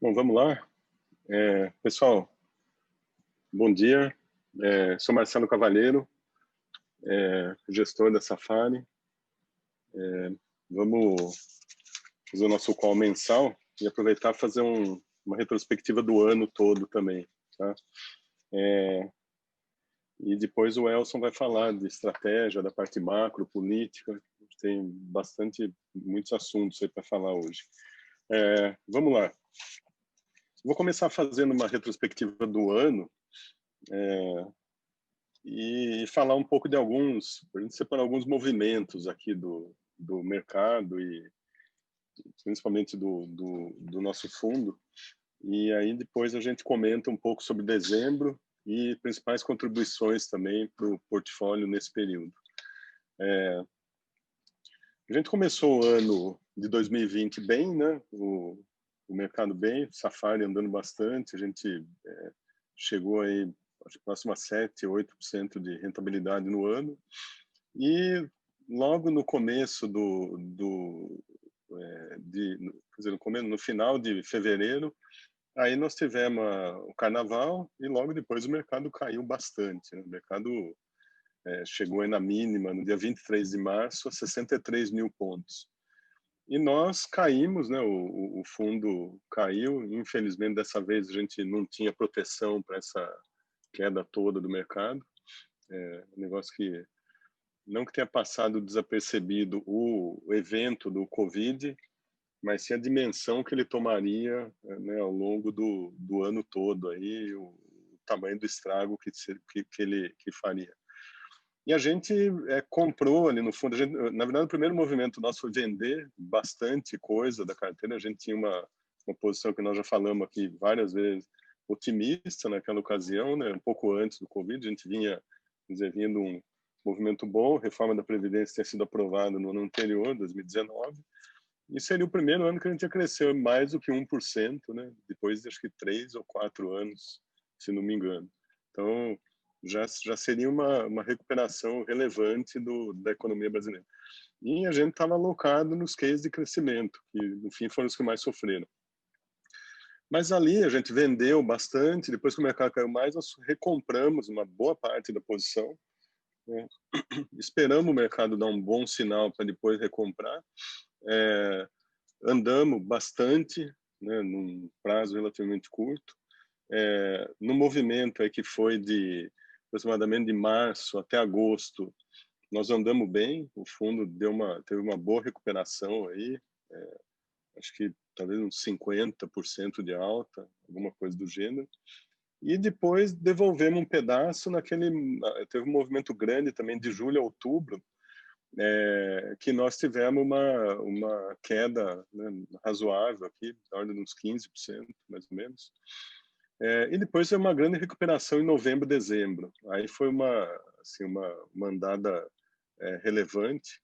Bom, vamos lá. Pessoal, bom dia. Sou Marcelo Cavalheiro, gestor da Safari. Vamos fazer o nosso call mensal e aproveitar e fazer uma retrospectiva do ano todo também. Tá? E depois o Elson vai falar de estratégia, da parte macro, política. Tem muitos assuntos aí para falar hoje. Vamos lá. Vou começar fazendo uma retrospectiva do ano e falar um pouco de a gente separar alguns movimentos aqui do mercado e principalmente do nosso fundo. E aí depois a gente comenta um pouco sobre dezembro e principais contribuições também para o portfólio nesse período. A gente começou o ano de 2020 bem, né? O mercado bem, Safari andando bastante, a gente chegou aí acho, próximo a 7, 8% de rentabilidade no ano. E logo no começo no final de fevereiro, aí nós tivemos o carnaval e logo depois o mercado caiu bastante. Né? O mercado chegou aí na mínima no dia 23 de março a 63 mil pontos. E nós caímos, né? O fundo caiu. Infelizmente, dessa vez a gente não tinha proteção para essa queda toda do mercado. Um negócio que não que tenha passado desapercebido o evento do Covid, mas sim a dimensão que ele tomaria, né, ao longo do ano todo, aí, o tamanho do estrago que ele faria. E a gente comprou ali no fundo, na verdade o primeiro movimento nosso foi vender bastante coisa da carteira. A gente tinha uma posição que nós já falamos aqui várias vezes, otimista naquela ocasião, né, um pouco antes do Covid. A gente vinha vindo um movimento bom, reforma da Previdência tinha sido aprovada no ano anterior, 2019, e seria o primeiro ano que a gente ia crescer mais do que 1%, né? Depois de acho que 3 ou 4 anos, se não me engano. Então, já seria uma recuperação relevante da economia brasileira. E a gente estava alocado nos cases de crescimento, que no fim foram os que mais sofreram. Mas ali a gente vendeu bastante, depois que o mercado caiu mais, nós recompramos uma boa parte da posição, né? Esperamos o mercado dar um bom sinal para depois recomprar. Andamos bastante, né, num prazo relativamente curto. No movimento que foi de aproximadamente de março até agosto, nós andamos bem, o fundo teve uma boa recuperação aí, acho que talvez uns 50% de alta, alguma coisa do gênero. E depois devolvemos um pedaço teve um movimento grande também de julho a outubro, que nós tivemos uma queda, né, razoável aqui, da ordem de uns 15%, mais ou menos. E depois foi uma grande recuperação em novembro, dezembro. Aí foi uma andada relevante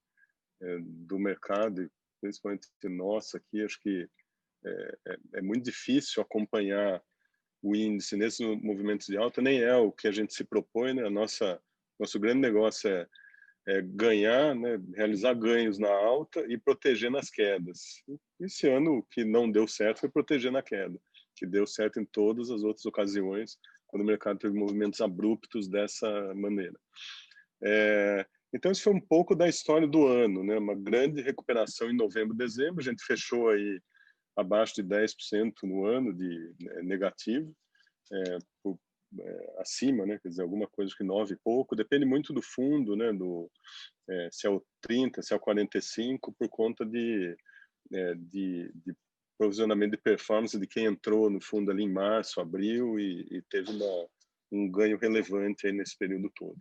do mercado, e principalmente nossa aqui. Acho que é muito difícil acompanhar o índice nesses movimentos de alta, nem é o que a gente se propõe, né? Nosso grande negócio é ganhar, né, realizar ganhos na alta e proteger nas quedas. Esse ano o que não deu certo foi proteger na queda, que deu certo em todas as outras ocasiões, quando o mercado teve movimentos abruptos dessa maneira. Então, isso foi um pouco da história do ano, né? Uma grande recuperação em novembro, dezembro. A gente fechou aí abaixo de 10% no ano de negativo, acima, né? Quer dizer, alguma coisa que 9 e pouco. Depende muito do fundo, né? Se é o 30, se é o 45, por conta de provisionamento de performance de quem entrou no fundo ali em março, abril e teve um ganho relevante aí nesse período todo.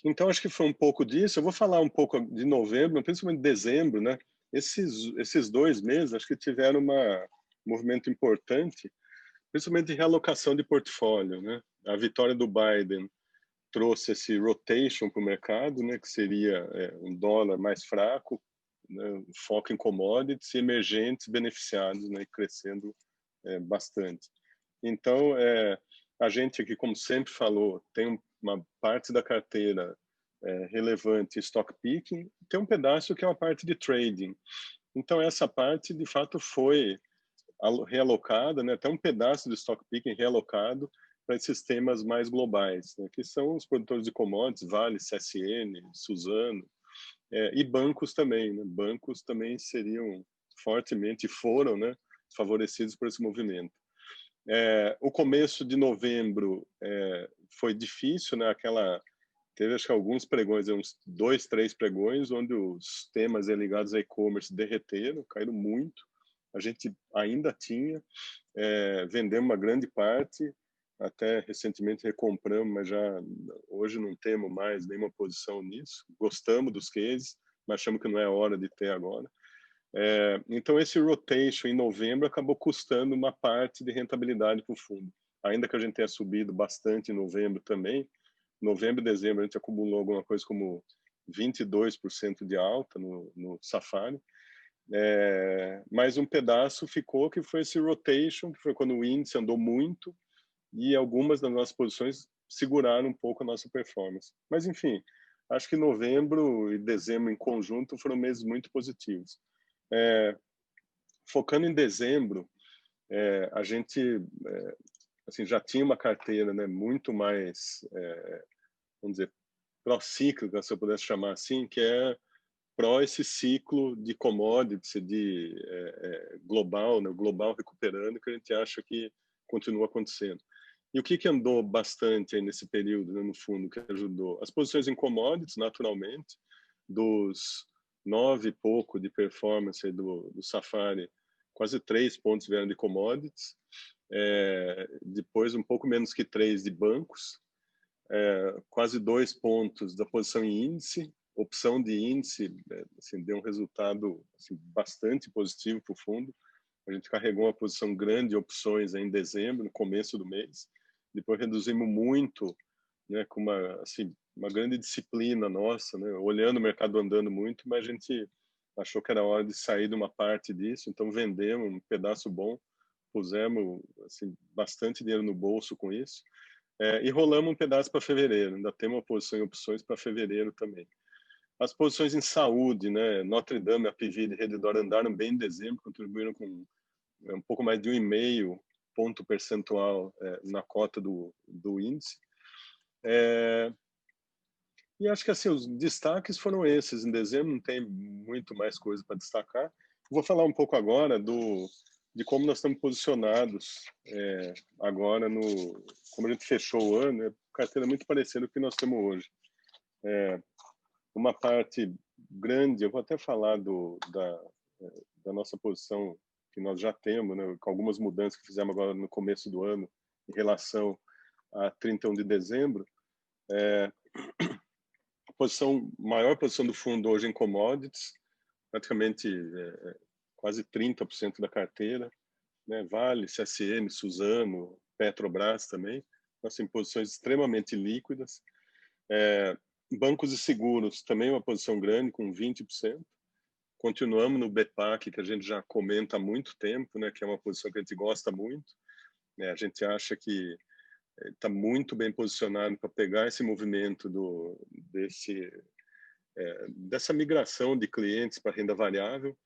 Então, acho que foi um pouco disso. Eu vou falar um pouco de novembro, principalmente dezembro, né? Esses 2 meses, acho que tiveram um movimento importante, principalmente de realocação de portfólio, né? A vitória do Biden trouxe esse rotation para o mercado, né? Que seria um dólar mais fraco, né? Foco em commodities e emergentes beneficiados, né? Crescendo bastante. Então, a gente aqui, como sempre falou, tem uma parte da carteira relevante stock picking, tem um pedaço que é uma parte de trading. Então, essa parte, de fato, foi realocada, né, até um pedaço do stock picking realocado para esses temas mais globais, né, que são os produtores de commodities, Vale, CSN, Suzano, e bancos também. Né, bancos também seriam fortemente, foram, né, favorecidos por esse movimento. O começo de novembro foi difícil, né, teve acho que alguns pregões, uns 2, 3 pregões, onde os temas ligados a e-commerce derreteram, caíram muito. A gente ainda tinha, vendemos uma grande parte, até recentemente recompramos, mas já hoje não temos mais nenhuma posição nisso. Gostamos dos cases, mas achamos que não é hora de ter agora. Então, esse rotation em novembro acabou custando uma parte de rentabilidade para o fundo. Ainda que a gente tenha subido bastante em novembro também, novembro e dezembro a gente acumulou alguma coisa como 22% de alta no Safari, mas um pedaço ficou que foi esse rotation, que foi quando o índice andou muito e algumas das nossas posições seguraram um pouco a nossa performance. Mas, enfim, acho que novembro e dezembro em conjunto foram meses muito positivos. Focando em dezembro, a gente assim, já tinha uma carteira, né, muito mais, vamos dizer, pró-cíclica, se eu pudesse chamar assim, que é pró esse ciclo de commodities, de global, né, global recuperando, que a gente acha que continua acontecendo. E o que andou bastante aí nesse período, né, no fundo, que ajudou? As posições em commodities, naturalmente, dos 9 e pouco de performance do Safari, quase 3 pontos vieram de commodities, depois um pouco menos que 3 de bancos, quase 2 pontos da posição em índice, opção de índice, assim, deu um resultado assim, bastante positivo para o fundo. A gente carregou uma posição grande de opções em dezembro, no começo do mês, depois reduzimos muito, né, com uma grande disciplina nossa, né, olhando o mercado andando muito, mas a gente achou que era hora de sair de uma parte disso, então vendemos um pedaço bom, pusemos assim, bastante dinheiro no bolso com isso, e rolamos um pedaço para fevereiro, ainda temos uma posição em opções para fevereiro também. As posições em saúde, né, Notre Dame, a PV de Redditor andaram bem em dezembro, contribuíram com um pouco mais de 1,5 ponto percentual na cota do índice. E acho que assim, os destaques foram esses. Em dezembro não tem muito mais coisa para destacar. Vou falar um pouco agora de como nós estamos posicionados agora como a gente fechou o ano, carteira muito parecida com o que nós temos hoje. Uma parte grande, eu vou até falar da nossa posição que nós já temos, né, com algumas mudanças que fizemos agora no começo do ano em relação a 31 de dezembro. Maior posição do fundo hoje em commodities, praticamente quase 30% da carteira, né, Vale, CSN, Suzano, Petrobras também, nós temos posições extremamente líquidas. Bancos e seguros, também uma posição grande, com 20%. Continuamos no BPAC, que a gente já comenta há muito tempo, né, que é uma posição que a gente gosta muito. A gente acha que está muito bem posicionado para pegar esse movimento dessa migração de clientes para renda variável.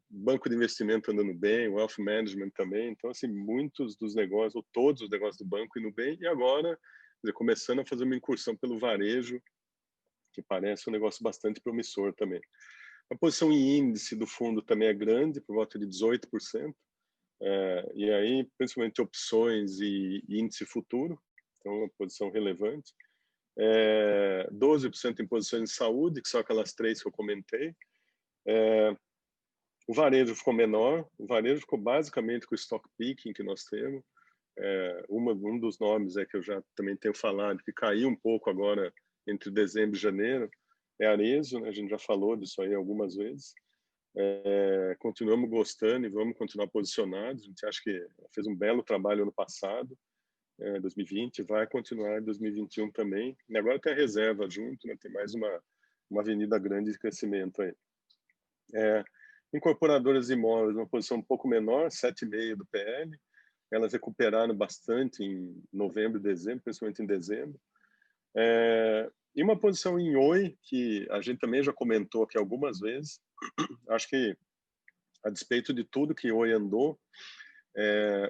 Banco de investimento andando bem, wealth management também. Então, assim, muitos dos negócios, ou todos os negócios do banco indo bem. E agora, começando a fazer uma incursão pelo varejo, que parece um negócio bastante promissor também. A posição em índice do fundo também é grande, por volta de 18%. E aí, principalmente opções e índice futuro, então uma posição relevante. 12% em posições de saúde, que são aquelas 3 que eu comentei. O varejo ficou menor, o varejo ficou basicamente com o stock picking que nós temos. Um dos nomes que eu já também tenho falado, que caiu um pouco agora entre dezembro e janeiro, é Arezzo, né? A gente já falou disso aí algumas vezes. Continuamos gostando e vamos continuar posicionados. A gente acha que fez um belo trabalho ano passado, 2020, vai continuar em 2021 também. E agora tem a reserva junto, né? Tem mais uma avenida grande de crescimento aí. Incorporadoras de imóveis, uma posição um pouco menor, 7,5 do PL. Elas recuperaram bastante em novembro e dezembro, principalmente em dezembro. E uma posição em Oi, que a gente também já comentou aqui algumas vezes, acho que, a despeito de tudo que Oi andou,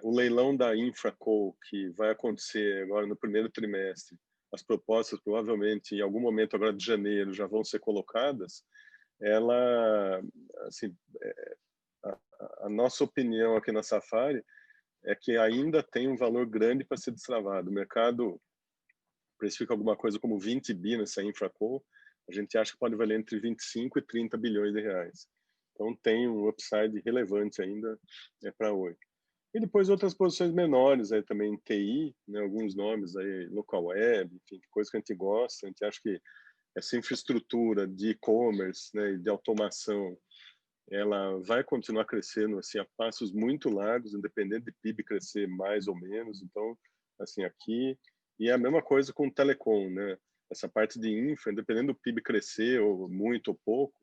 o leilão da Infraco, que vai acontecer agora no primeiro trimestre, as propostas provavelmente em algum momento agora de janeiro já vão ser colocadas, ela, assim, a nossa opinião aqui na Safari é que ainda tem um valor grande para ser destravado. O mercado precifica alguma coisa como 20 bi nessa Infraco, a gente acha que pode valer entre 25 e 30 bilhões de reais. Então tem um upside relevante ainda para Oi. E depois outras posições menores aí também em TI, né, alguns nomes aí, local web, enfim, coisa que a gente gosta, a gente acha que essa infraestrutura de e-commerce, né, de automação, ela vai continuar crescendo assim a passos muito largos, independente de PIB crescer mais ou menos. Então, assim, aqui e é a mesma coisa com o telecom, né? Essa parte de infra, independente do PIB crescer ou muito ou pouco,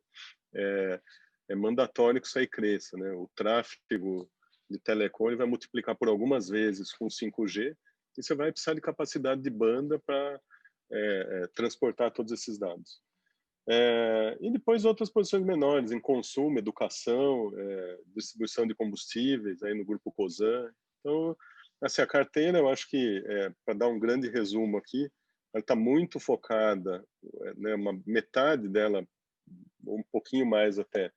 é, é mandatório que isso aí cresça, né? O tráfego de telecom ele vai multiplicar por algumas vezes com 5G e você vai precisar de capacidade de banda para transportar todos esses dados. E depois outras posições menores em consumo, educação, distribuição de combustíveis aí no grupo Cosan. Então, assim, a carteira, eu acho que, para dar um grande resumo aqui, ela está muito focada, né, uma metade dela, um pouquinho mais até,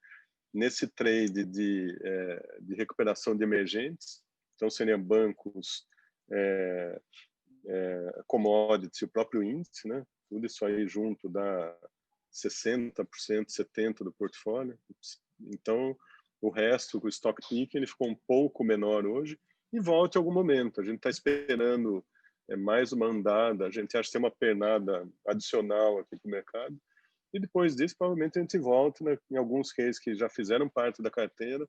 nesse trade de recuperação de emergentes. Então, seriam bancos, commodities, o próprio índice, né? Tudo isso aí junto dá 60%, 70% do portfólio. Então, o resto, o stock pick, ele ficou um pouco menor hoje e volta em algum momento. A gente está esperando mais uma andada, a gente acha que tem uma pernada adicional aqui para o mercado. E depois disso, provavelmente a gente volta, né, em alguns cases que já fizeram parte da carteira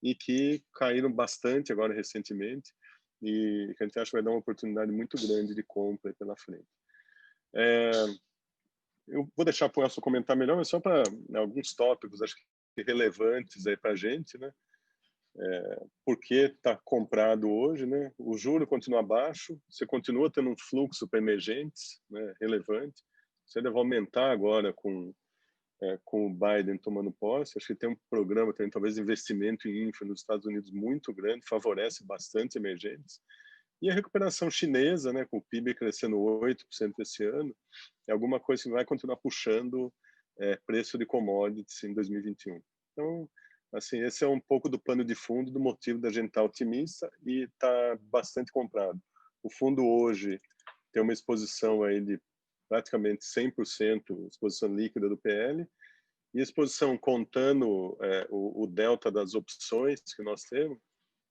e que caíram bastante agora recentemente e que a gente acha que vai dar uma oportunidade muito grande de compra pela frente. Eu vou deixar para o Elson comentar melhor, mas só para alguns tópicos, acho que relevantes aí para a gente, né? Por que está comprado hoje, né? O juro continua baixo, você continua tendo um fluxo para emergentes, né? Relevante. Você deve aumentar agora com o Biden tomando posse. Acho que tem um programa também, talvez, de investimento em infra nos Estados Unidos muito grande, favorece bastante emergentes. E a recuperação chinesa, né, com o PIB crescendo 8% esse ano, é alguma coisa que vai continuar puxando preço de commodities em 2021. Então, assim, esse é um pouco do pano de fundo, do motivo da gente estar otimista e estar bastante comprado. O fundo hoje tem uma exposição aí de praticamente 100% exposição líquida do PL, e exposição contando o delta das opções que nós temos,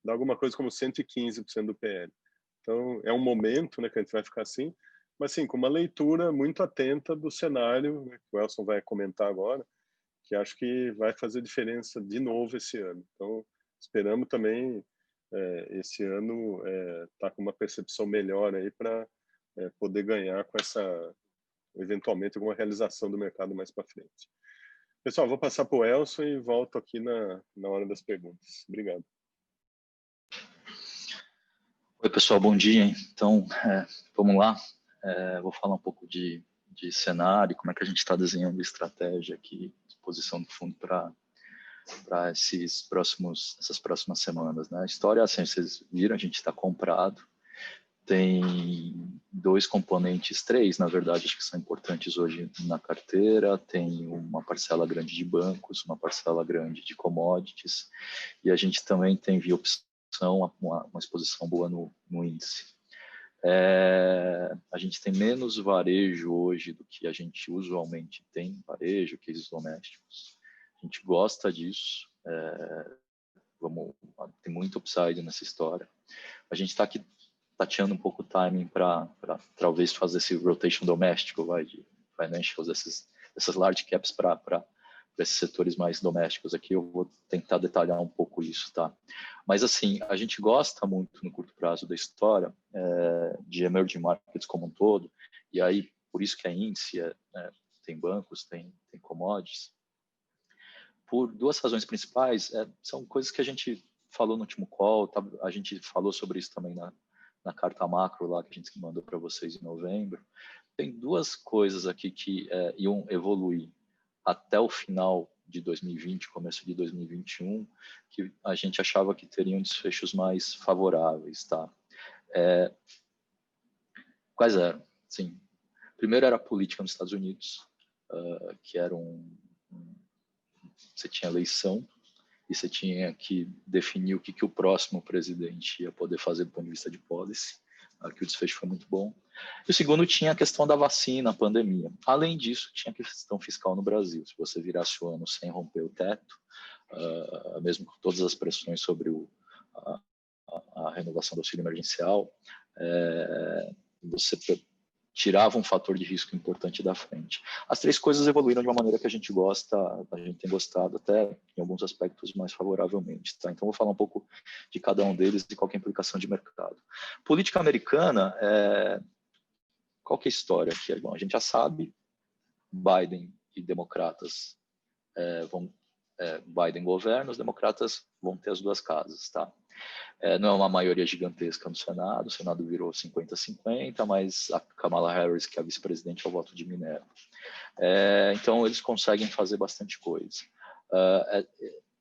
dá alguma coisa como 115% do PL. Então, é um momento, né, que a gente vai ficar assim, mas sim, com uma leitura muito atenta do cenário, né, que o Elson vai comentar agora, que acho que vai fazer diferença de novo esse ano. Então, esperamos também esse ano estar com uma percepção melhor aí para poder ganhar com essa, eventualmente, alguma realização do mercado mais para frente. Pessoal, vou passar para o Elson e volto aqui na hora das perguntas. Obrigado. Oi, pessoal, bom dia. Então, vamos lá. Vou falar um pouco de cenário, como é que a gente está desenhando estratégia aqui, posição do fundo para essas próximas semanas, né? A história é assim, vocês viram, a gente está comprado, tem dois componentes, três, na verdade, acho que são importantes hoje na carteira, tem uma parcela grande de bancos, uma parcela grande de commodities, e a gente também tem via opção uma exposição boa no índice. A gente tem menos varejo hoje do que a gente usualmente tem, varejo, cases domésticos. A gente gosta disso, tem muito upside nessa história. A gente está aqui tateando um pouco o timing para talvez fazer esse rotation doméstico, de financials, essas large caps para esses setores mais domésticos aqui. Eu vou tentar detalhar um pouco isso, tá? Mas, assim, a gente gosta muito no curto prazo da história de emerging markets como um todo, e aí, por isso que a índice tem bancos, tem commodities, por duas razões principais. São coisas que a gente falou no último call, a gente falou sobre isso também na carta macro lá que a gente mandou para vocês em novembro. tem duas coisas aqui que iam evoluir até o final de 2020, começo de 2021, que a gente achava que teriam desfechos mais favoráveis, tá? Quais eram? Sim. Primeiro era a política nos Estados Unidos, que era você tinha eleição e você tinha que definir o que o próximo presidente ia poder fazer do ponto de vista de policy. Aqui o desfecho foi muito bom. E o segundo tinha a questão da vacina, a pandemia. Além disso, tinha a questão fiscal no Brasil. Se você virasse o ano sem romper o teto, mesmo com todas as pressões sobre a renovação do auxílio emergencial, você tirava um fator de risco importante da frente. As três coisas evoluíram de uma maneira que a gente gosta, a gente tem gostado até em alguns aspectos mais favoravelmente, tá? Então vou falar um pouco de cada um deles e qual que é a implicação de mercado. Política americana, qual que é a história aqui? Bom, a gente já sabe, Biden e democratas Biden governa, os democratas vão ter as duas casas, tá? Não é uma maioria gigantesca no Senado, o Senado virou 50-50, mas a Kamala Harris, que é a vice-presidente, é o voto de Minerva. Então, eles conseguem fazer bastante coisa.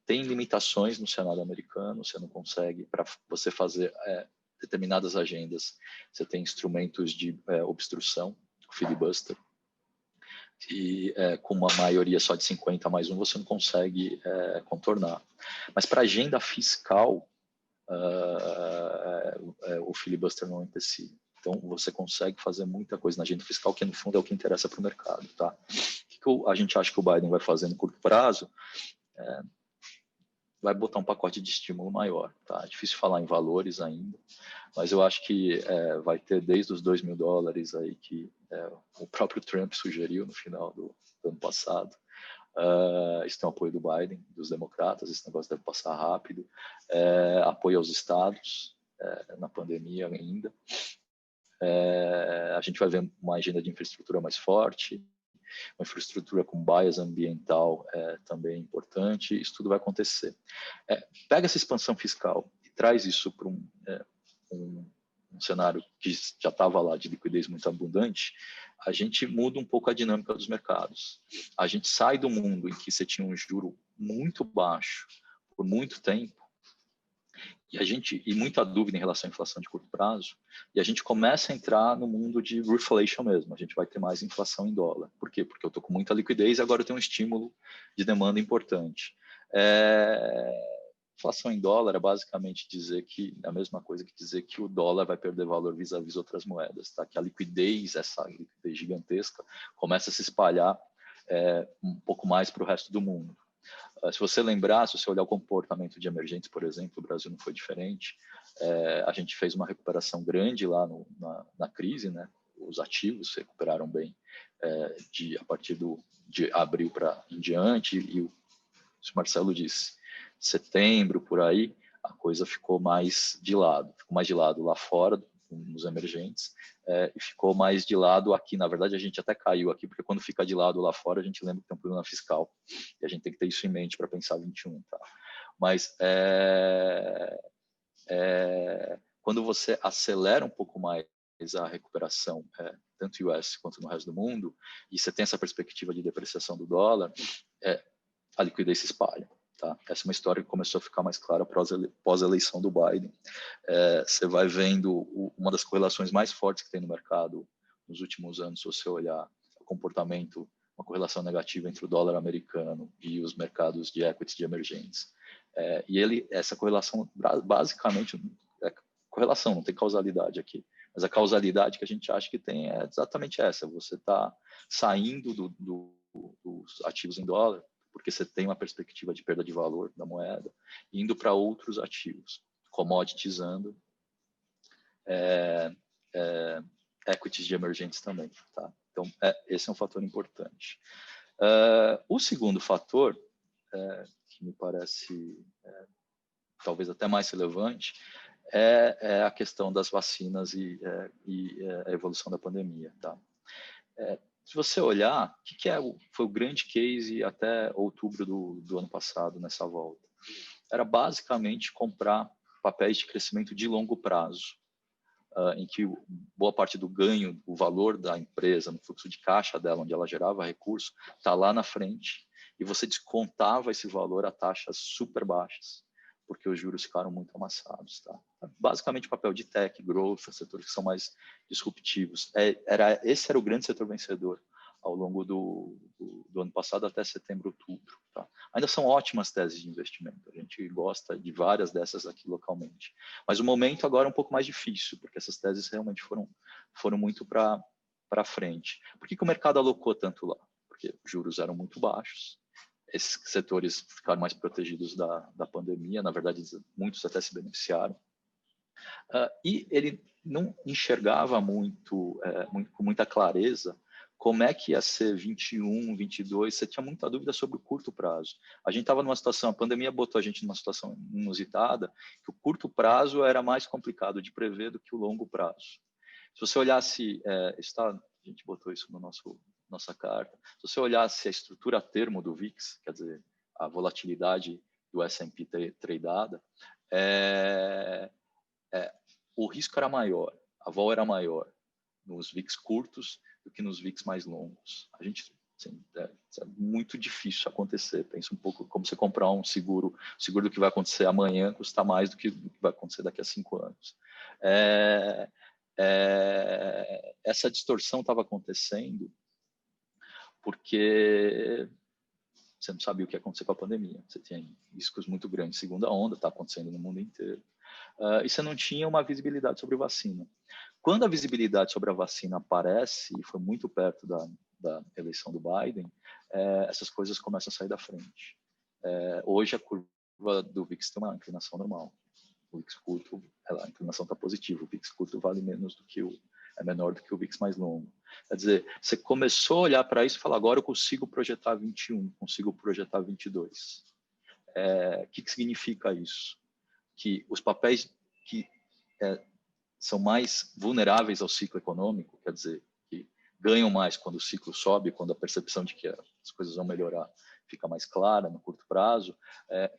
Tem limitações no Senado americano, você não consegue, para você fazer determinadas agendas, você tem instrumentos de obstrução, filibuster, e com uma maioria só de 50 mais um, você não consegue contornar. Mas para a agenda fiscal, o filibuster não é um empecilho. Então, você consegue fazer muita coisa na agenda fiscal, que no fundo é o que interessa para o mercado. Tá? O que a gente acha que o Biden vai fazer no curto prazo? Vai botar um pacote de estímulo maior. Tá? É difícil falar em valores ainda, mas eu acho que vai ter desde os $2.000 aí que o próprio Trump sugeriu no final do ano passado. Isso tem o apoio do Biden, dos democratas, esse negócio deve passar rápido. Apoio aos estados na pandemia ainda. A gente vai ver uma agenda de infraestrutura mais forte, uma infraestrutura com bias ambiental também importante, isso tudo vai acontecer. Pega essa expansão fiscal e traz isso para um cenário que já estava lá de liquidez muito abundante, a gente muda um pouco a dinâmica dos mercados. A gente sai do mundo em que você tinha um juro muito baixo por muito tempo, e muita dúvida em relação à inflação de curto prazo, e a gente começa a entrar no mundo de reflation mesmo, a gente vai ter mais inflação em dólar. Por quê? Porque eu estou com muita liquidez e agora eu tenho um estímulo de demanda importante. Inflação em dólar é basicamente dizer que é a mesma coisa que dizer que o dólar vai perder valor vis-à-vis outras moedas, tá? Que a liquidez, essa liquidez gigantesca, começa a se espalhar um pouco mais para o resto do mundo. Se você lembrar, se você olhar o comportamento de emergentes, por exemplo, o Brasil não foi diferente. A gente fez uma recuperação grande lá na crise, né? Os ativos se recuperaram bem a partir de abril em diante, e o Marcelo disse, setembro, por aí, a coisa ficou mais de lado lá fora, nos emergentes, e ficou mais de lado aqui. Na verdade, a gente até caiu aqui, porque quando fica de lado lá fora, a gente lembra que tem um problema fiscal, e a gente tem que ter isso em mente para pensar 21. Tá? Mas quando você acelera um pouco mais a recuperação, tanto no US quanto no resto do mundo, e você tem essa perspectiva de depreciação do dólar, a liquidez se espalha. Tá? Essa é uma história que começou a ficar mais clara pós-eleição do Biden. Você vai vendo uma das correlações mais fortes que tem no mercado nos últimos anos, se você olhar o comportamento, uma correlação negativa entre o dólar americano e os mercados de equities de emergentes. Essa correlação, basicamente, correlação, não tem causalidade aqui, mas a causalidade que a gente acha que tem é exatamente essa: você está saindo dos ativos em dólar, porque você tem uma perspectiva de perda de valor da moeda, indo para outros ativos, commoditizando equities de emergentes também. Tá? Então, esse é um fator importante. O segundo fator, que me parece talvez até mais relevante, é a questão das vacinas e a evolução da pandemia. Tá? Se você olhar, o que foi o grande case até outubro do ano passado, nessa volta? Era basicamente comprar papéis de crescimento de longo prazo. em que boa parte do ganho, o valor da empresa, no fluxo de caixa dela, onde ela gerava recurso, está lá na frente, e você descontava esse valor a taxas super baixas, porque os juros ficaram muito amassados. Tá? Basicamente, o papel de tech, growth, setores que são mais disruptivos. Esse era o grande setor vencedor ao longo do ano passado até setembro, outubro. Tá? Ainda são ótimas teses de investimento, a gente gosta de várias dessas aqui localmente. Mas o momento agora é um pouco mais difícil, porque essas teses realmente foram muito para frente. Por que o mercado alocou tanto lá? Porque os juros eram muito baixos, esses setores ficaram mais protegidos da pandemia, na verdade, muitos até se beneficiaram. E ele não enxergava com muita clareza como é que ia ser 21, 22, você tinha muita dúvida sobre o curto prazo. A gente estava numa situação, a pandemia botou a gente numa situação inusitada, que o curto prazo era mais complicado de prever do que o longo prazo. Se você olhasse, a gente botou isso no nossa carta, se você olhasse a estrutura a termo do VIX, quer dizer, a volatilidade do S&P tradeada, o risco era maior, a vol era maior nos VIX curtos do que nos VIX mais longos. A gente, assim, é muito difícil acontecer. Pensa um pouco como você comprar um seguro do que vai acontecer amanhã custa mais do que vai acontecer daqui a 5 anos. Essa distorção estava acontecendo porque você não sabia o que ia acontecer com a pandemia. Você tinha riscos muito grandes. Segunda onda está acontecendo no mundo inteiro. E você não tinha uma visibilidade sobre vacina. Quando a visibilidade sobre a vacina aparece, e foi muito perto da eleição do Biden, essas coisas começam a sair da frente. Hoje a curva do VIX tem uma inclinação normal. O VIX curto, a inclinação está positiva. O VIX curto vale menos do que é menor do que o VIX mais longo. Quer dizer, você começou a olhar para isso e falar, agora eu consigo projetar 21, consigo projetar 22. O que significa isso? Que os papéis que são mais vulneráveis ao ciclo econômico, quer dizer, que ganham mais quando o ciclo sobe, quando a percepção de que as coisas vão melhorar fica mais clara no curto prazo,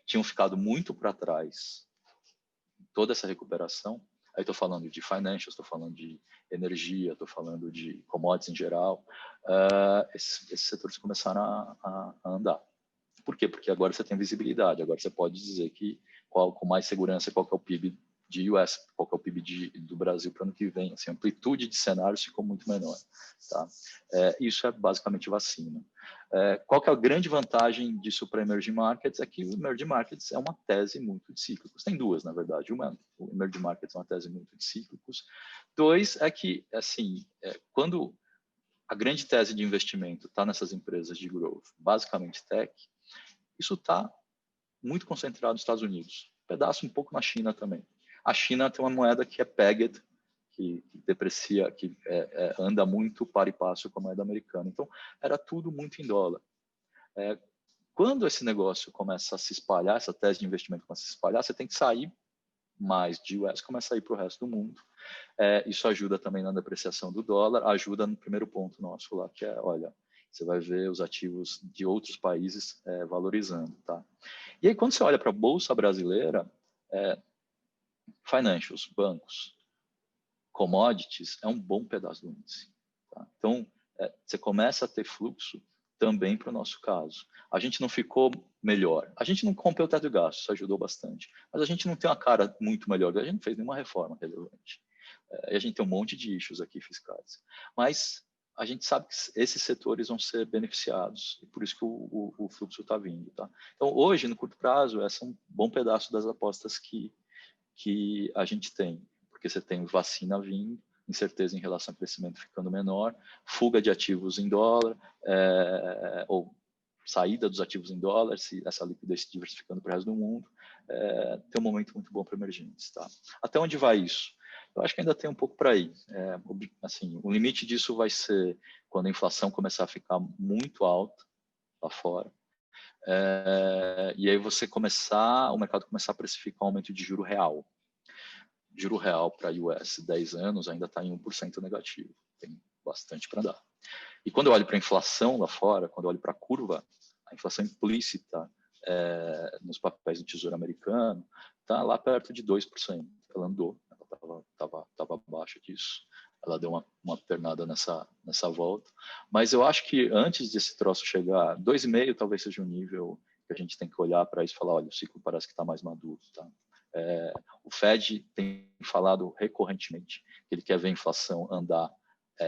tinham ficado muito para trás em toda essa recuperação. Aí estou falando de financials, estou falando de energia, estou falando de commodities em geral. Esses setores começaram a andar. Por quê? Porque agora você tem visibilidade, agora você pode dizer que com mais segurança qual que é o PIB de US, qual que é o PIB do Brasil para o ano que vem. Assim, a amplitude de cenários ficou muito menor. Tá? Isso é basicamente vacina. Qual que é a grande vantagem disso para emerging markets? É que o emerging markets é uma tese muito de cíclicos. Tem duas, na verdade. Uma, o emerging markets é uma tese muito de cíclicos. Dois, é que, assim, quando a grande tese de investimento está nessas empresas de growth, basicamente tech, isso está muito concentrado nos Estados Unidos. Pedaço um pouco na China também. A China tem uma moeda que é pegged, que deprecia, que anda muito para e passo com a moeda americana. Então, era tudo muito em dólar. Quando esse negócio começa a se espalhar, essa tese de investimento começa a se espalhar, você tem que sair mais de US, começa a ir para o resto do mundo. Isso ajuda também na depreciação do dólar, ajuda no primeiro ponto nosso lá, que é, olha, você vai ver os ativos de outros países valorizando. Tá? E aí, quando você olha para a Bolsa Brasileira, financials, bancos, commodities, é um bom pedaço do índice. Tá? Então, você começa a ter fluxo também para o nosso caso. A gente não ficou melhor. A gente não rompeu o teto de gastos, isso ajudou bastante. Mas a gente não tem uma cara muito melhor. A gente não fez nenhuma reforma relevante. E a gente tem um monte de issues aqui fiscais. Mas a gente sabe que esses setores vão ser beneficiados. E por isso que o fluxo está vindo. Tá? Então, hoje, no curto prazo, esse é um bom pedaço das apostas que a gente tem. Porque você tem vacina vindo, incerteza em relação ao crescimento ficando menor, fuga de ativos em dólar, ou saída dos ativos em dólar, se essa liquidez se diversificando para o resto do mundo, tem um momento muito bom para emergentes. Tá? Até onde vai isso? Eu acho que ainda tem um pouco para ir. Assim, o limite disso vai ser quando a inflação começar a ficar muito alta lá fora. E aí o mercado começar a precificar um aumento de juro real. Juro real para US 10 anos ainda está em 1% negativo. Tem bastante para dar. E quando eu olho para a inflação lá fora, quando eu olho para a curva, a inflação implícita nos papéis do Tesouro Americano está lá perto de 2%. Ela andou, ela estava abaixo acho disso. Ela deu uma pernada nessa volta. Mas eu acho que antes desse troço chegar, 2,5 talvez seja um nível que a gente tem que olhar para isso e falar, olha, o ciclo parece que está mais maduro. Tá? O Fed tem falado recorrentemente que ele quer ver a inflação andar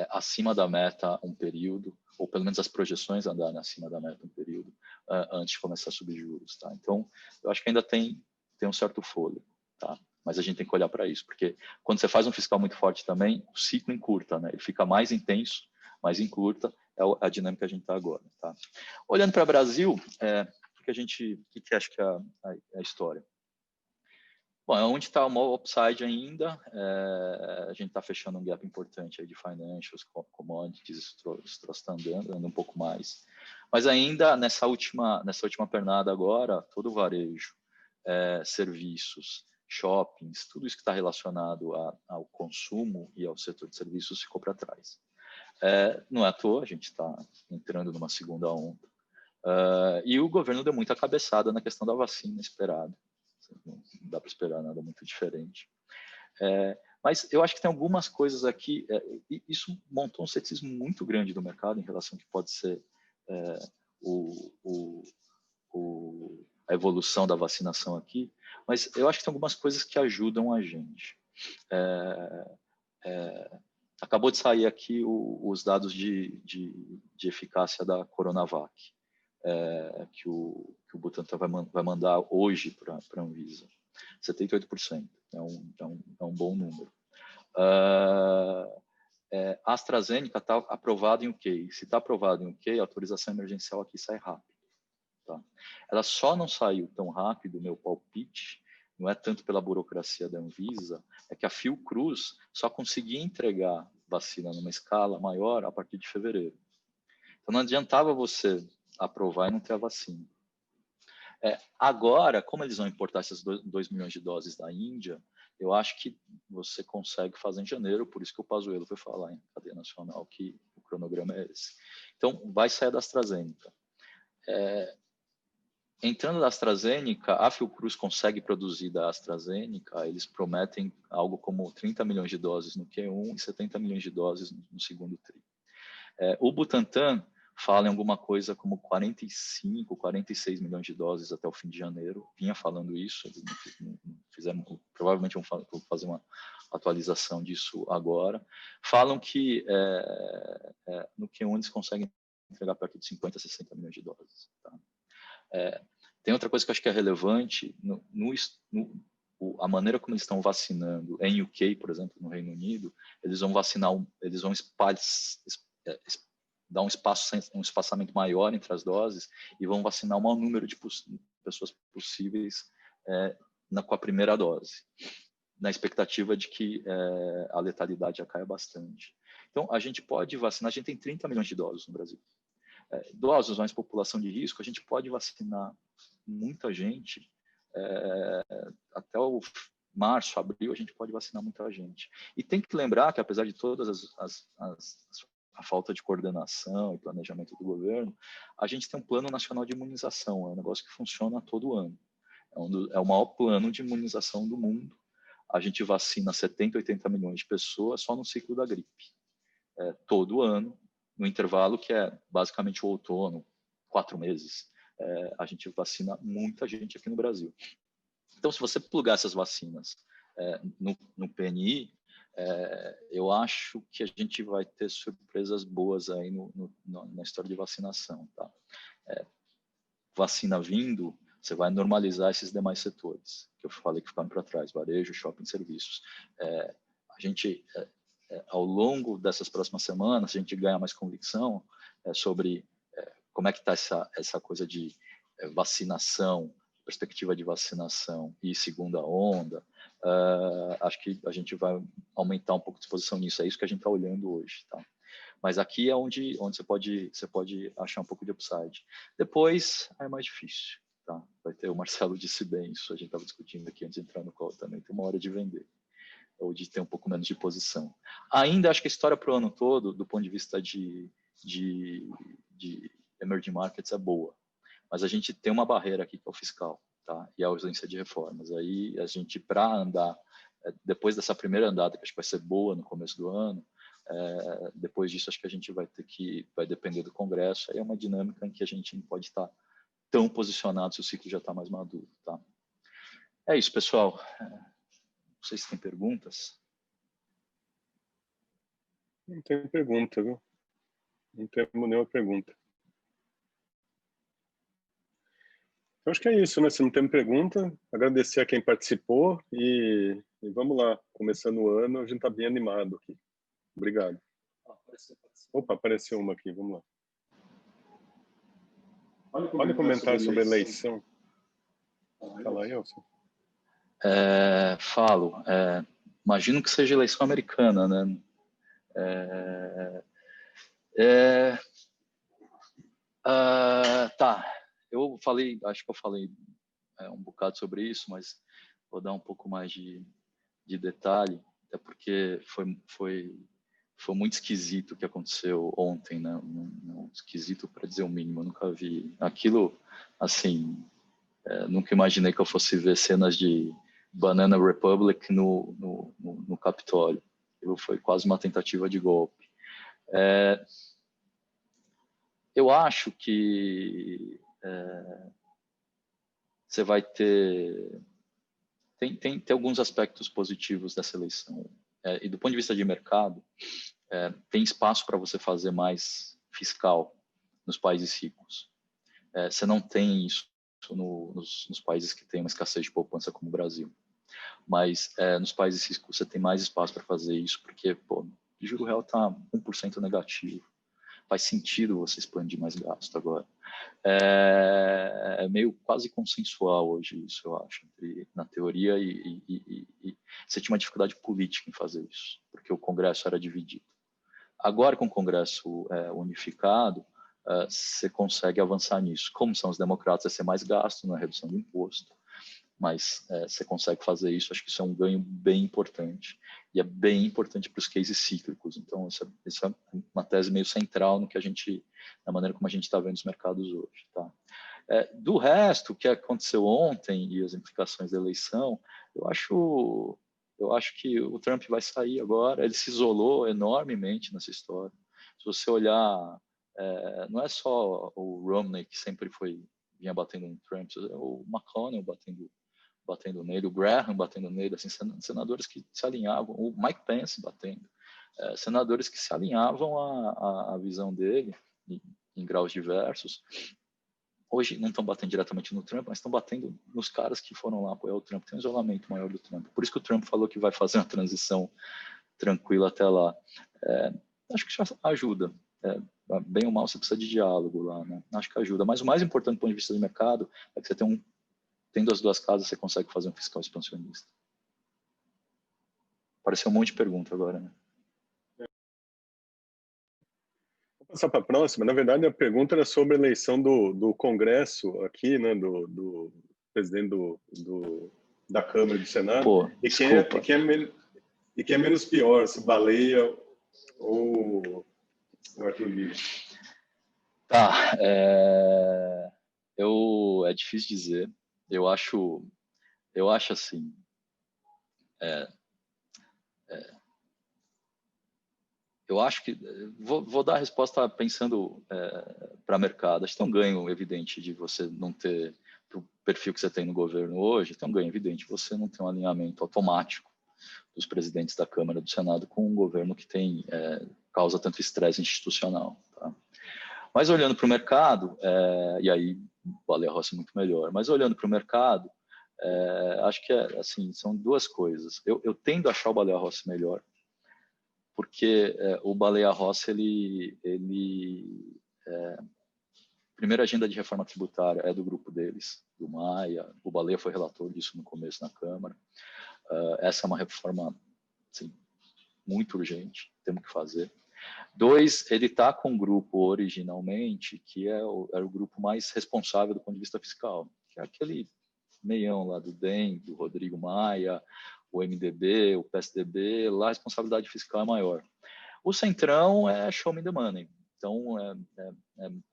acima da meta um período, ou pelo menos as projeções andarem acima da meta um período, antes de começar a subir juros. Tá? Então, eu acho que ainda tem um certo fôlego. Tá? Mas a gente tem que olhar para isso, porque quando você faz um fiscal muito forte também, o ciclo encurta, né? Ele fica mais intenso, mais encurta, é a dinâmica que a gente está agora. Tá? Olhando para o Brasil, o que acho que é a história? Bom, é onde está o maior upside ainda, a gente está fechando um gap importante aí de financials, commodities, esse troço está andando um pouco mais. Mas ainda nessa última pernada agora, todo o varejo, serviços, shoppings, tudo isso que está relacionado ao consumo e ao setor de serviços ficou para trás. Não é à toa, a gente está entrando numa segunda onda. E o governo deu muita cabeçada na questão da vacina esperada. Não dá para esperar nada muito diferente. Mas eu acho que tem algumas coisas aqui, isso montou um ceticismo muito grande do mercado em relação ao que pode ser a evolução da vacinação aqui, mas eu acho que tem algumas coisas que ajudam a gente. Acabou de sair aqui os dados de eficácia da Coronavac, que o Butantan vai mandar hoje para a Anvisa. 78%, é um bom número. A AstraZeneca está aprovada em UK. Se está aprovado em UK, a autorização emergencial aqui sai rápido. Tá? Ela só não saiu tão rápido, meu palpite, não é tanto pela burocracia da Anvisa, é que a Fiocruz só conseguia entregar vacina numa escala maior a partir de fevereiro. Então não adiantava você aprovar e não ter a vacina. Agora, como eles vão importar essas 2 milhões de doses da Índia, eu acho que você consegue fazer em janeiro, por isso que o Pazuello foi falar em cadeia nacional que o cronograma é esse. Então, vai sair da AstraZeneca. Entrando da AstraZeneca, a Fiocruz consegue produzir da AstraZeneca, eles prometem algo como 30 milhões de doses no Q1 e 70 milhões de doses no segundo TRI. O Butantan fala em alguma coisa como 45, 46 milhões de doses até o fim de janeiro. Vinha falando isso, eles não fizeram, provavelmente vão fazer uma atualização disso agora. Falam que no Q1 eles conseguem entregar perto de 50, 60 milhões de doses. Tá? Tem outra coisa que eu acho que é relevante, a maneira como eles estão vacinando em UK, por exemplo, no Reino Unido, eles vão vacinar, eles vão dar um espaçamento maior entre as doses e vão vacinar o maior número de pessoas possíveis com a primeira dose, na expectativa de que a letalidade já caia bastante. Então, a gente pode vacinar, a gente tem 30 milhões de idosos no Brasil. Idosos, mais população de risco, a gente pode vacinar muita gente, até o março, abril, a gente pode vacinar muita gente. E tem que lembrar que, apesar de todas a falta de coordenação e planejamento do governo, a gente tem um plano nacional de imunização, é um negócio que funciona todo ano. É o maior plano de imunização do mundo. A gente vacina 70, 80 milhões de pessoas só no ciclo da gripe. Todo ano, no intervalo que é basicamente o outono, 4 meses, a gente vacina muita gente aqui no Brasil. Então, se você plugar essas vacinas no PNI, eu acho que a gente vai ter surpresas boas aí na história de vacinação. Tá? Vacina vindo, você vai normalizar esses demais setores, que eu falei que ficaram para trás, varejo, shopping, serviços. A gente, ao longo dessas próximas semanas, a gente ganha mais convicção sobre como é que está essa coisa de vacinação, perspectiva de vacinação e segunda onda. Acho que a gente vai aumentar um pouco de exposição nisso, é isso que a gente está olhando hoje. Tá? Mas aqui é onde você pode achar um pouco de upside. Depois é mais difícil. Tá? Vai ter, o Marcelo disse bem isso, a gente estava discutindo aqui antes de entrar no call também, tem uma hora de vender, ou de ter um pouco menos de posição. Ainda acho que a história para o ano todo, do ponto de vista de emerging markets, é boa. Mas a gente tem uma barreira aqui que é o fiscal, tá? E a ausência de reformas. Aí a gente, para andar depois dessa primeira andada, que acho que vai ser boa no começo do ano, depois disso acho que a gente vai depender do Congresso, aí é uma dinâmica em que a gente não pode estar tão posicionado se o ciclo já está mais maduro. Tá? É isso, pessoal. Não sei se tem perguntas. Não tem pergunta, viu? Não temos nenhuma pergunta. Eu acho que é isso, né? Se não tem pergunta, agradecer a quem participou e vamos lá. Começando o ano, a gente está bem animado aqui. Obrigado. Opa, apareceu uma aqui, vamos lá. Olha o comentário sobre a eleição. Fala aí, Elson. Falo. Imagino que seja eleição americana, né? Tá. Acho que eu falei um bocado sobre isso, mas vou dar um pouco mais de detalhe, até porque foi muito esquisito o que aconteceu ontem, né? Esquisito para dizer o mínimo, eu nunca vi aquilo, assim, nunca imaginei que eu fosse ver cenas de Banana Republic no Capitólio. Aquilo foi quase uma tentativa de golpe. Eu acho que você vai ter... Tem alguns aspectos positivos dessa eleição. E do ponto de vista de mercado, tem espaço para você fazer mais fiscal nos países ricos. Você não tem isso nos países que têm uma escassez de poupança como o Brasil. Mas nos países ricos você tem mais espaço para fazer isso, porque o juro real está 1% negativo. Faz sentido você expandir mais gasto agora. É meio quase consensual hoje isso, eu acho, na teoria, e você tinha uma dificuldade política em fazer isso, porque o Congresso era dividido. Agora, com o Congresso unificado, você consegue avançar nisso. Como são os democratas, vai ser mais gasto na redução do imposto, mas você consegue fazer isso. Acho que isso é um ganho bem importante, e é bem importante para os cases cíclicos. Então, essa é uma tese meio central na maneira como a gente está vendo os mercados hoje. Tá? Do resto, o que aconteceu ontem e as implicações da eleição, eu acho que o Trump vai sair agora. Ele se isolou enormemente nessa história. Se você olhar, não é só o Romney que sempre vinha batendo no Trump, o McConnell batendo nele, o Graham batendo nele, assim, senadores que se alinhavam, o Mike Pence batendo, senadores que se alinhavam à visão dele em graus diversos. Hoje não estão batendo diretamente no Trump, mas estão batendo nos caras que foram lá apoiar o Trump. Tem um isolamento maior do Trump. Por isso que o Trump falou que vai fazer uma transição tranquila até lá. Acho que já ajuda. Bem ou mal, você precisa de diálogo lá, né? Acho que ajuda. Mas o mais importante do ponto de vista do mercado é que você tendo as duas casas, você consegue fazer um fiscal expansionista. Apareceu um monte de pergunta agora, né? Vou passar para a próxima. Na verdade, a pergunta era sobre a eleição do Congresso aqui, né? Do presidente da Câmara e do Senado. Pô, e quem é menos pior, se Baleia ou Arthur Lira? Tá. É difícil dizer. Eu acho assim, eu acho que vou dar a resposta pensando para mercado. Acho que tem um ganho evidente de você não ter, o perfil que você tem no governo hoje, tem um ganho evidente de você não ter um alinhamento automático dos presidentes da Câmara e do Senado com um governo que causa tanto estresse institucional. Tá? Mas olhando para o mercado, e aí Baleia Rossi muito melhor, mas olhando para o mercado, acho que assim, são duas coisas. Eu tendo a achar o Baleia Rossi melhor, porque o Baleia Rossi, primeira agenda de reforma tributária é do grupo deles, do Maia, o Baleia foi relator disso no começo na Câmara. Essa é uma reforma assim, muito urgente, temos que fazer. 2, ele está com um grupo originalmente que era o grupo mais responsável do ponto de vista fiscal, que é aquele meião lá do DEM, do Rodrigo Maia, o MDB, o PSDB, lá a responsabilidade fiscal é maior. O Centrão é show me the money, então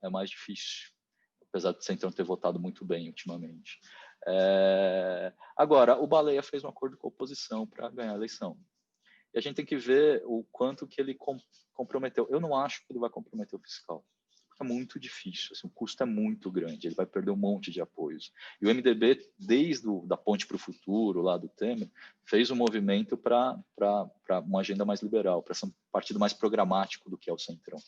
é mais difícil, apesar do Centrão ter votado muito bem ultimamente. Agora, o Baleia fez um acordo com a oposição para ganhar a eleição. E a gente tem que ver o quanto que ele comprometeu. Eu não acho que ele vai comprometer o fiscal. É muito difícil, assim, o custo é muito grande, ele vai perder um monte de apoios. E o MDB, desde da Ponte para o Futuro, lá do Temer, fez um movimento para uma agenda mais liberal, para ser um partido mais programático do que é o Centrão.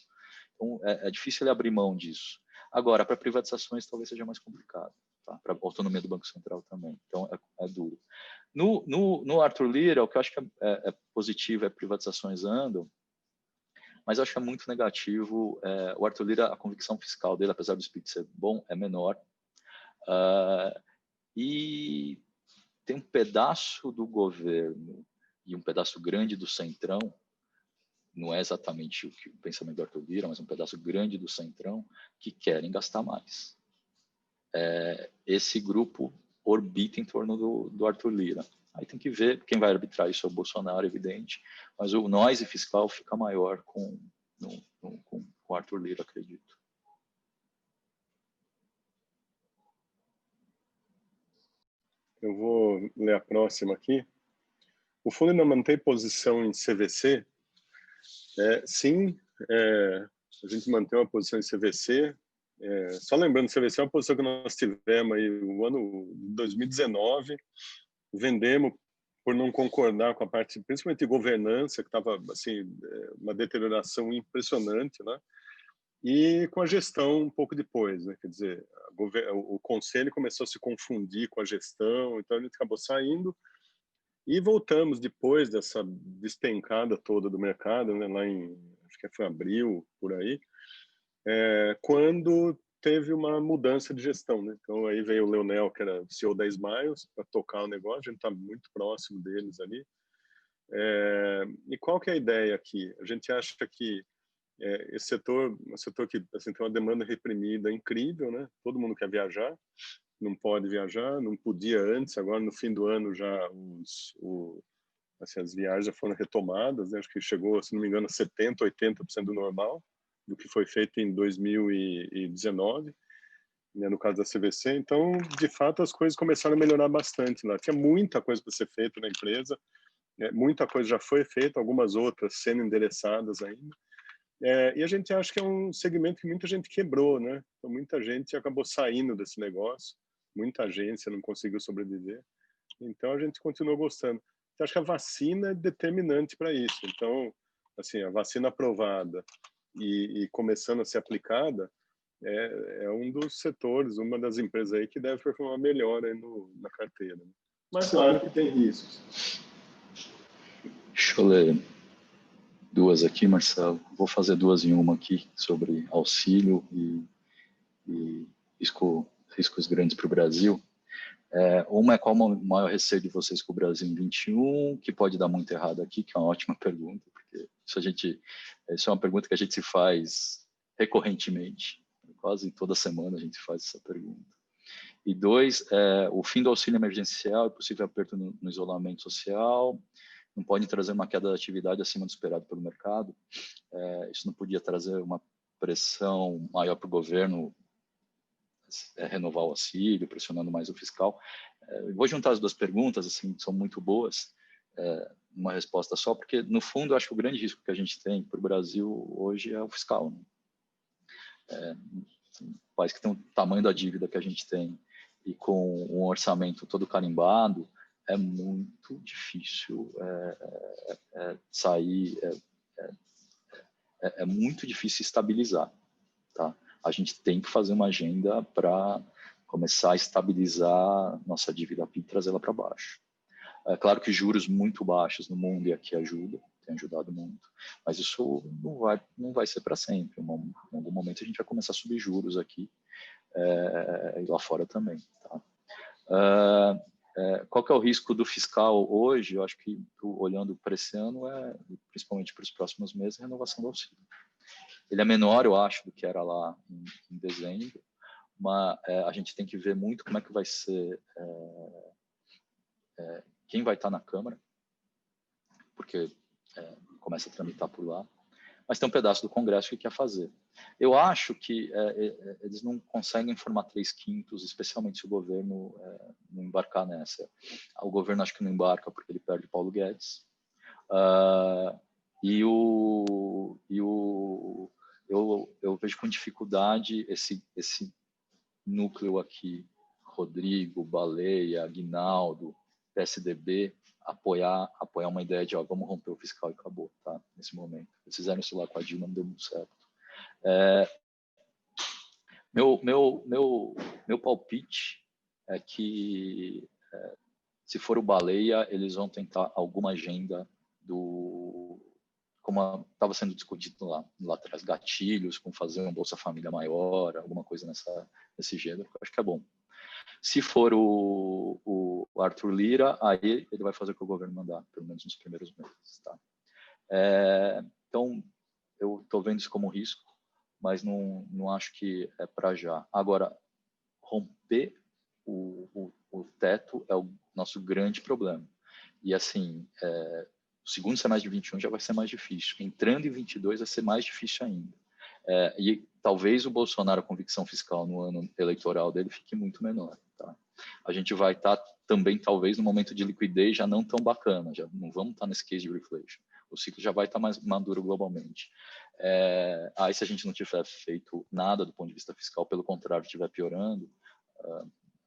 Então, é difícil ele abrir mão disso. Agora, para privatizações, talvez seja mais complicado. Tá? Para a autonomia do Banco Central também. Então, é duro. No Arthur Lira, o que eu acho que é positivo é privatizações andam, mas eu acho que é muito negativo. O Arthur Lira, a convicção fiscal dele, apesar do espírito ser bom, é menor. E tem um pedaço do governo e um pedaço grande do Centrão, não é exatamente o pensamento do Arthur Lira, mas um pedaço grande do Centrão, que querem gastar mais. Esse grupo orbita em torno do Arthur Lira. Aí tem que ver, quem vai arbitrar isso é o Bolsonaro, evidente, mas o noise fiscal fica maior com o Arthur Lira, acredito. Eu vou ler a próxima aqui. O fundo ainda mantém posição em CVC? Sim, a gente mantém uma posição em CVC. Só lembrando, CVC é uma posição que nós tivemos aí no ano de 2019, vendemos por não concordar com a parte, principalmente de governança, que estava assim, uma deterioração impressionante, né? E com a gestão um pouco depois, né? Quer dizer, o conselho começou a se confundir com a gestão, então a gente acabou saindo e voltamos depois dessa despencada toda do mercado, né? Lá em, acho que foi abril, por aí, quando teve uma mudança de gestão, né? Então aí veio o Leonel, que era CEO da Smiles, para tocar o negócio, a gente está muito próximo deles ali. E qual que é a ideia aqui? A gente acha que esse setor, um setor que assim, tem uma demanda reprimida incrível, né? Todo mundo quer viajar, não pode viajar, não podia antes, agora no fim do ano já assim, as viagens já foram retomadas, né? Acho que chegou, se não me engano, a 70%, 80% do normal, do que foi feito em 2019, né, no caso da CVC. Então, de fato, as coisas começaram a melhorar bastante lá. Tinha muita coisa para ser feita na empresa, muita coisa já foi feita, algumas outras sendo endereçadas ainda. E a gente acha que é um segmento que muita gente quebrou, né? Então, muita gente acabou saindo desse negócio, muita agência não conseguiu sobreviver. Então, a gente continuou gostando. Eu acho que a vacina é determinante para isso. Então, assim, a vacina aprovada e começando a ser aplicada é um dos setores, uma das empresas aí que deve performar melhor aí na carteira. Mas, claro que tem riscos. Deixa eu ler duas aqui, Marcelo. Vou fazer duas em uma aqui sobre auxílio e riscos grandes para o Brasil. Uma é qual o maior receio de vocês com o Brasil em 21, que pode dar muito errado aqui, que é uma ótima pergunta, porque isso é uma pergunta que a gente se faz recorrentemente, quase toda semana a gente faz essa pergunta. E dois, o fim do auxílio emergencial e possível aperto no isolamento social não pode trazer uma queda da atividade acima do esperado pelo mercado. Isso não podia trazer uma pressão maior para o governo renovar o auxílio, pressionando mais o fiscal. Vou juntar as duas perguntas, assim, são muito boas, uma resposta só, porque, no fundo, eu acho que o grande risco que a gente tem para o Brasil hoje é o fiscal. Né? Um país que tem o tamanho da dívida que a gente tem e com um orçamento todo carimbado, é muito difícil sair, é muito difícil estabilizar. Tá? A gente tem que fazer uma agenda para começar a estabilizar nossa dívida PIB e trazê-la para baixo. É claro que juros muito baixos no mundo e aqui tem ajudado muito, mas isso não vai ser para sempre. Em algum momento a gente vai começar a subir juros aqui e lá fora também. Tá? Qual que é o risco do fiscal hoje? Eu acho que, olhando para esse ano, principalmente para os próximos meses, a renovação do auxílio. Ele é menor, eu acho, do que era lá em dezembro, mas a gente tem que ver muito como é que vai ser, quem vai estar na Câmara, porque começa a tramitar por lá. mas tem um pedaço do Congresso que quer fazer. Eu acho que eles não conseguem formar 3/5, especialmente se o governo não embarcar nessa. O governo acho que não embarca porque ele perde Paulo Guedes. Eu vejo com dificuldade esse núcleo aqui, Rodrigo, Baleia, Aguinaldo, PSDB, apoiar uma ideia de vamos romper o fiscal e acabou, tá? Nesse momento. Eles fizeram isso lá com a Dilma, não deu muito certo. Meu palpite é que se for o Baleia, eles vão tentar alguma agenda como estava sendo discutido lá atrás, gatilhos, como fazer uma Bolsa Família maior, alguma coisa nesse gênero, eu acho que é bom. Se for o Arthur Lira, aí ele vai fazer o que o governo mandar, pelo menos nos primeiros meses. Tá? Então, eu estou vendo isso como risco, mas não acho que é para já. Agora, romper o teto é o nosso grande problema. E, assim, o segundo semestre de 21 já vai ser mais difícil. Entrando em 22 vai ser mais difícil ainda. E talvez o Bolsonaro, a convicção fiscal no ano eleitoral dele fique muito menor. Tá? A gente vai estar também, talvez, no momento de liquidez já não tão bacana, já não vamos estar nesse case de reflation. O ciclo já vai estar mais maduro globalmente. Aí, se a gente não tiver feito nada do ponto de vista fiscal, pelo contrário, estiver piorando,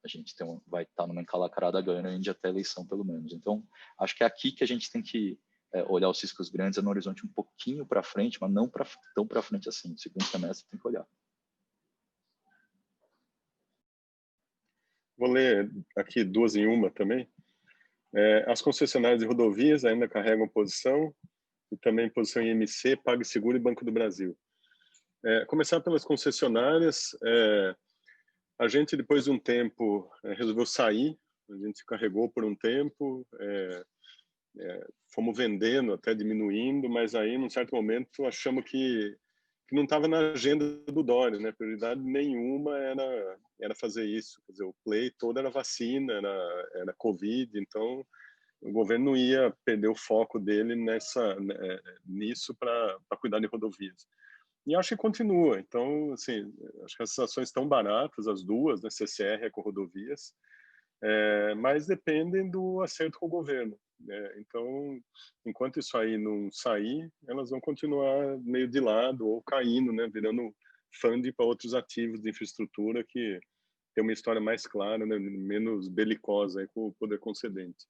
a gente vai estar numa encalacrada grande até a eleição, pelo menos. Então, acho que é aqui que a gente tem que olhar os riscos grandes no horizonte um pouquinho para frente, mas não tão para frente assim. Segundo semestre tem que olhar. Vou ler aqui 2 em 1 também. As concessionárias de rodovias ainda carregam posição, e também posição em IMC, PagSeguro e Banco do Brasil. Começar pelas concessionárias, a gente, depois de um tempo, resolveu sair, a gente carregou por um tempo, fomos vendendo, até diminuindo, mas aí, num certo momento, achamos que não estava na agenda do Dória, né? Prioridade nenhuma era fazer isso. Quer dizer, o play todo era vacina, era Covid, então o governo não ia perder o foco dele nisso para cuidar de rodovias. E acho que continua. Então, assim, acho que as ações estão baratas, as duas, né? CCR e Ecorodovias, mas dependem do acerto com o governo. Então, enquanto isso aí não sair, elas vão continuar meio de lado ou caindo, né? Virando funding para outros ativos de infraestrutura que tem uma história mais clara, né? Menos belicosa aí com o poder concedente.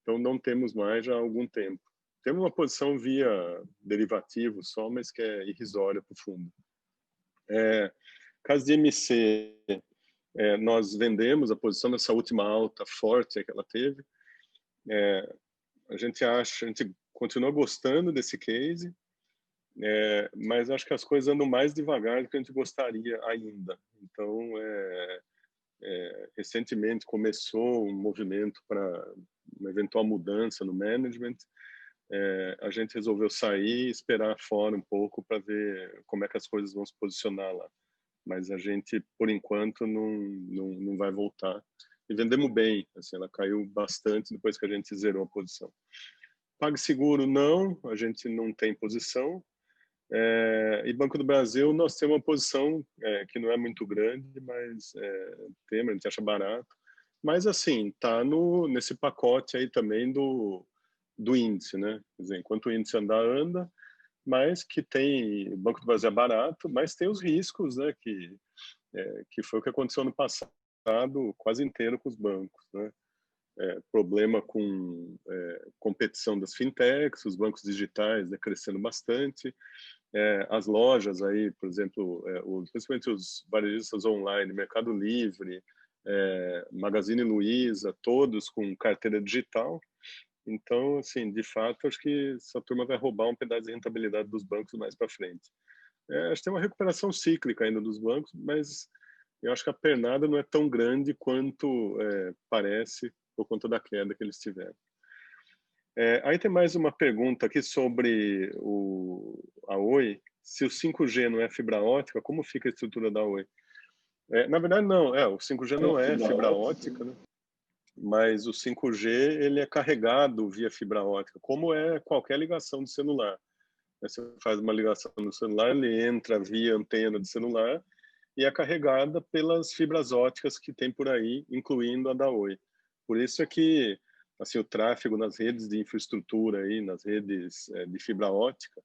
Então, não temos mais já há algum tempo. Temos uma posição via derivativo só, mas que é irrisória para o fundo. Caso de MC, nós vendemos a posição nessa última alta forte que ela teve. A gente continua gostando desse case, mas acho que as coisas andam mais devagar do que a gente gostaria ainda. Então, recentemente começou um movimento para uma eventual mudança no management. A gente resolveu sair e esperar fora um pouco para ver como é que as coisas vão se posicionar lá. Mas a gente, por enquanto, não vai voltar. E vendemos bem, assim, ela caiu bastante depois que a gente zerou a posição. PagSeguro, não, a gente não tem posição. E Banco do Brasil, nós temos uma posição que não é muito grande, mas temos, a gente acha barato. Mas, assim, está nesse pacote aí também do índice, né? Quer dizer, enquanto o índice anda, mas que tem, o Banco do Brasil é barato, mas tem os riscos, né? Que foi o que aconteceu no passado, quase inteiro com os bancos, né? Problema com competição das fintechs, os bancos digitais, né, crescendo bastante, as lojas aí, por exemplo, principalmente os varejistas online, Mercado Livre, Magazine Luiza, todos com carteira digital. Então, assim, de fato, acho que essa turma vai roubar um pedaço de rentabilidade dos bancos mais para frente. Acho que tem uma recuperação cíclica ainda dos bancos, mas eu acho que a pernada não é tão grande quanto parece por conta da queda que eles tiveram. Aí tem mais uma pergunta aqui sobre a Oi. Se o 5G não é fibra ótica, como fica a estrutura da Oi? Na verdade, não. O 5G não é fibra ótica, né? Mas o 5G ele é carregado via fibra ótica, como é qualquer ligação de celular. Aí você faz uma ligação no celular, ele entra via antena de celular e é carregada pelas fibras óticas que tem por aí, incluindo a da Oi. Por isso é que assim, o tráfego nas redes de infraestrutura, aí, nas redes de fibra ótica,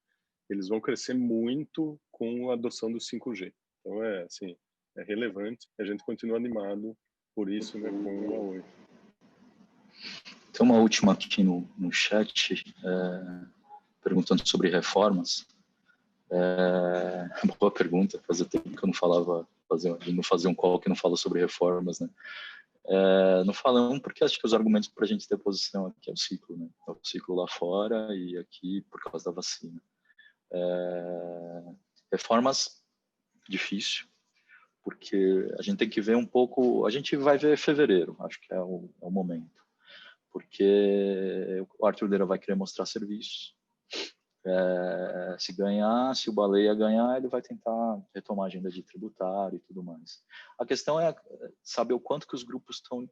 eles vão crescer muito com a adoção do 5G. Então, assim, é relevante. A gente continua animado por isso, né, com a Oi. Tem uma última aqui no chat, perguntando sobre reformas. Boa pergunta, fazia tempo que eu não falava, não fazia um call que não fala sobre reformas, né? Não falamos porque acho que os argumentos para a gente ter posição aqui é o ciclo, né? É o ciclo lá fora e aqui por causa da vacina. Reformas, difícil, porque a gente tem que ver um pouco, a gente vai ver fevereiro, acho que é o momento, porque o Arthur Lira vai querer mostrar serviços. Se o Baleia ganhar, ele vai tentar retomar a agenda de tributário e tudo mais. A questão é saber o quanto que os grupos estão,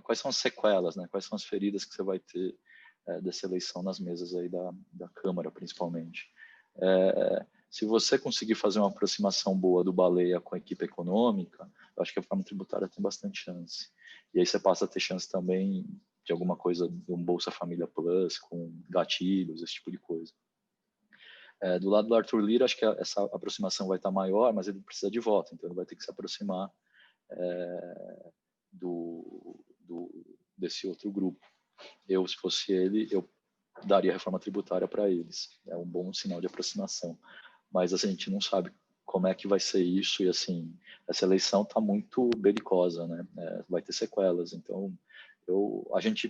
quais são as sequelas, né? Quais são as feridas que você vai ter dessa eleição nas mesas aí da Câmara, principalmente. Se você conseguir fazer uma aproximação boa do Baleia com a equipe econômica, eu acho que a reforma tributária tem bastante chance. E aí você passa a ter chance também de alguma coisa de um Bolsa Família Plus, com gatilhos, esse tipo de coisa. Do lado do Arthur Lira, acho que essa aproximação vai estar maior, mas ele precisa de voto, então ele vai ter que se aproximar desse outro grupo. Se fosse ele, eu daria reforma tributária para eles. É um bom sinal de aproximação. Mas assim, a gente não sabe como é que vai ser isso, e assim, essa eleição está muito belicosa, né? Vai ter sequelas, então a gente,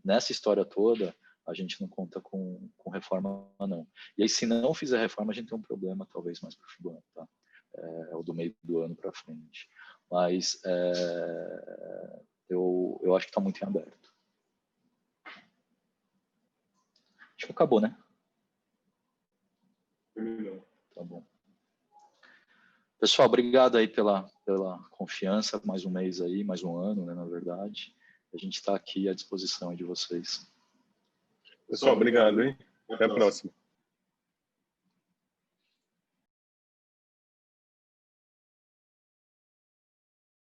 nessa história toda, a gente não conta com reforma, não. E aí, se não fizer reforma, a gente tem um problema, talvez, mais para o fim do ano, tá? Ou do meio do ano para frente. Mas eu acho que está muito em aberto. Acho que acabou, né? Tá bom. Pessoal, obrigado aí pela confiança, mais um mês aí, mais um ano, né, na verdade. A gente está aqui à disposição de vocês. Pessoal, obrigado, hein? Até a próxima.